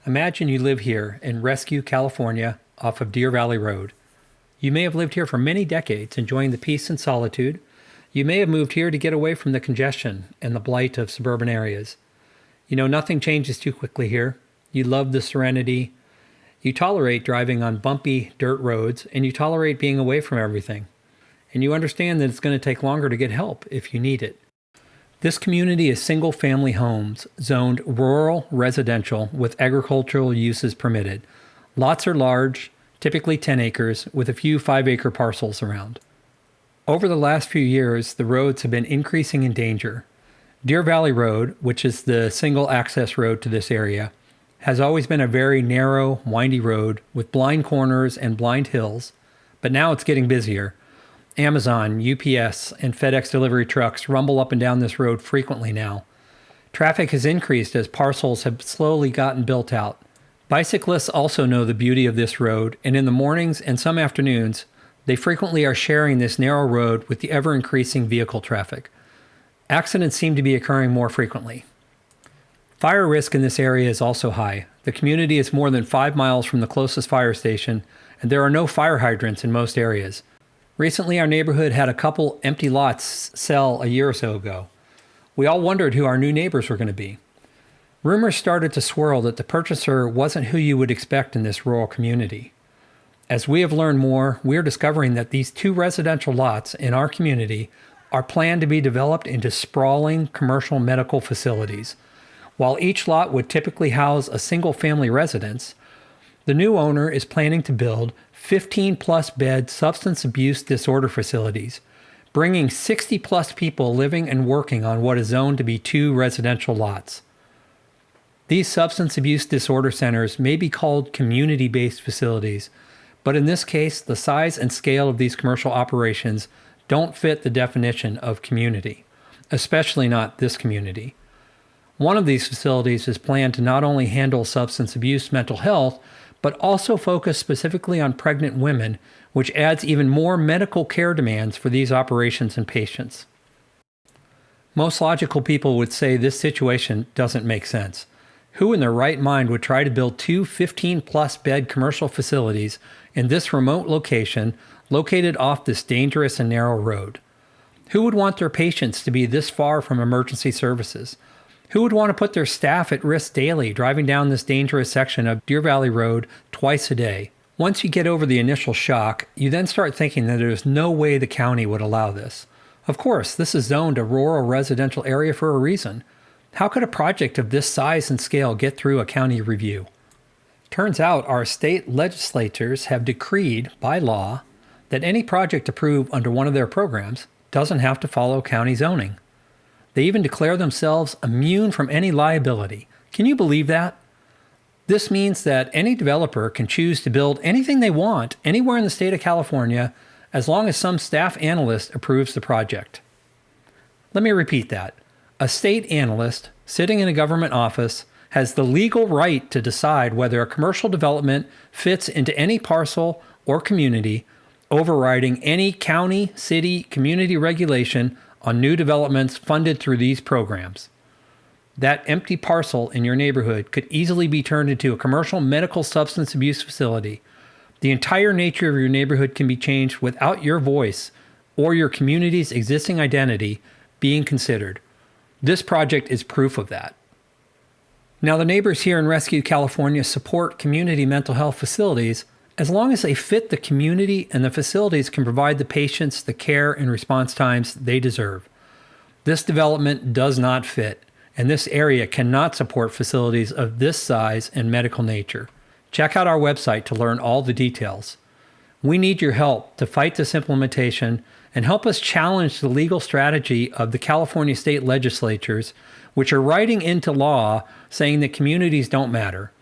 Imagine you live here in Rescue, California, off of Deer Valley Road. You may have lived here for many decades, enjoying the peace and solitude. You may have moved here to get away from the congestion and the blight of suburban areas. You know, nothing changes too quickly here. You love the serenity. You tolerate driving on bumpy dirt roads, and you tolerate being away from everything. And you understand that it's going to take longer to get help if you need it. This community is single-family homes, zoned rural residential with agricultural uses permitted. Lots are large, typically 10 acres, with a few 5-acre parcels around. Over the last few years, the roads have been increasing in danger. Deer Valley Road, which is the single access road to this area, has always been a very narrow, windy road with blind corners and blind hills, but now it's getting busier. Amazon, UPS, and FedEx delivery trucks rumble up and down this road frequently now. Traffic has increased as parcels have slowly gotten built out. Bicyclists also know the beauty of this road, and in the mornings and some afternoons, they frequently are sharing this narrow road with the ever-increasing vehicle traffic. Accidents seem to be occurring more frequently. Fire risk in this area is also high. The community is more than 5 miles from the closest fire station, and there are no fire hydrants in most areas. Recently, our neighborhood had a couple empty lots sell a year or so ago. We all wondered who our new neighbors were going to be. Rumors started to swirl that the purchaser wasn't who you would expect in this rural community. As we have learned more, we're discovering that these 2 residential lots in our community are planned to be developed into sprawling commercial medical facilities. While each lot would typically house a single-family residence, the new owner is planning to build 15-plus bed substance abuse disorder facilities, bringing 60-plus people living and working on what is zoned to be 2 residential lots. These substance abuse disorder centers may be called community-based facilities, but in this case, the size and scale of these commercial operations don't fit the definition of community, especially not this community. One of these facilities is planned to not only handle substance abuse mental health, but also focus specifically on pregnant women, which adds even more medical care demands for these operations and patients. Most logical people would say this situation doesn't make sense. Who in their right mind would try to build 2 15-plus bed commercial facilities in this remote location, located off this dangerous and narrow road? Who would want their patients to be this far from emergency services? Who would want to put their staff at risk daily driving down this dangerous section of Deer Valley Road twice a day? Once you get over the initial shock, you then start thinking that there's no way the county would allow this. Of course, this is zoned a rural residential area for a reason. How could a project of this size and scale get through a county review? Turns out our state legislatures have decreed by law that any project approved under one of their programs doesn't have to follow county zoning. They even declare themselves immune from any liability. Can you believe that? This means that any developer can choose to build anything they want anywhere in the state of California as long as some staff analyst approves the project. Let me repeat that. A state analyst sitting in a government office has the legal right to decide whether a commercial development fits into any parcel or community, overriding any county, city, community regulation on new developments funded through these programs. That empty parcel in your neighborhood could easily be turned into a commercial medical substance abuse facility. The entire nature of your neighborhood can be changed without your voice or your community's existing identity being considered. This project is proof of that. Now, the neighbors here in Rescue, California support community mental health facilities as long as they fit the community and the facilities can provide the patients the care and response times they deserve. This development does not fit, and this area cannot support facilities of this size and medical nature. Check out our website to learn all the details. We need your help to fight this implementation and help us challenge the legal strategy of the California state legislatures, which are writing into law saying that communities don't matter.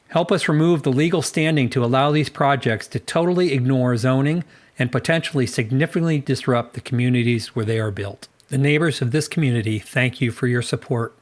Help us remove the legal standing to allow these projects to totally ignore zoning and potentially significantly disrupt the communities where they are built. The neighbors of this community thank you for your support.